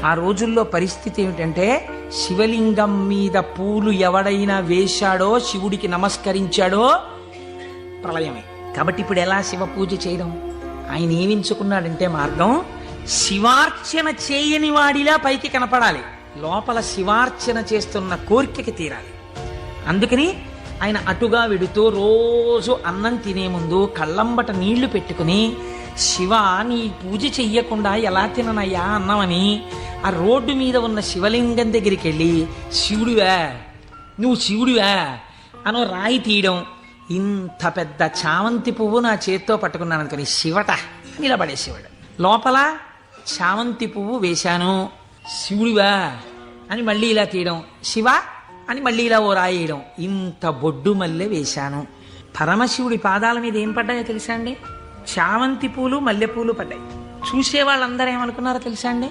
ఆ రోజుల్లో పరిస్థితి ఏమిటంటే శివలింగం మీద పూలు ఎవడైనా వేశాడో, శివుడికి నమస్కరించాడో ప్రళయమే. కాబట్టి ఇప్పుడు ఎలా శివ పూజ చేయడం? ఆయన ఏమించుకున్నాడంటే మార్గం, శివార్చన చేయని వాడిలా పైకి కనపడాలి, లోపల శివార్చన చేస్తున్న కోరికకి తీరాలి. అందుకని ఆయన అటుగా వెడుతూ రోజు అన్నం తినే ముందు కళ్ళంబట నీళ్లు పెట్టుకుని, శివ నీ పూజ చెయ్యకుండా ఎలా తిననయ్యా అన్నమని ఆ రోడ్డు మీద ఉన్న శివలింగం దగ్గరికి వెళ్ళి, శివుడివా నువ్వు శివుడివా అనో రాయి తీయడం. ఇంత పెద్ద చామంతి పువ్వు నా చేత్తో పట్టుకున్నాను అనుకుని శివట నిలబడే శివుడు, లోపల చామంతి పువ్వు వేశాను, శివుడివా అని మళ్ళీ ఇలా తీయడం, శివ అని మళ్ళీ ఇలా ఓ రాయేయడం. ఇంత బొడ్డు మల్లె వేశాను. పరమశివుడి పాదాల మీద ఏం పడ్డాయో తెలుసా అండి? చామంతి పూలు, మల్లెపూలు పడ్డాయి. చూసే వాళ్ళందరూ ఏమనుకున్నారో తెలుసా అండి?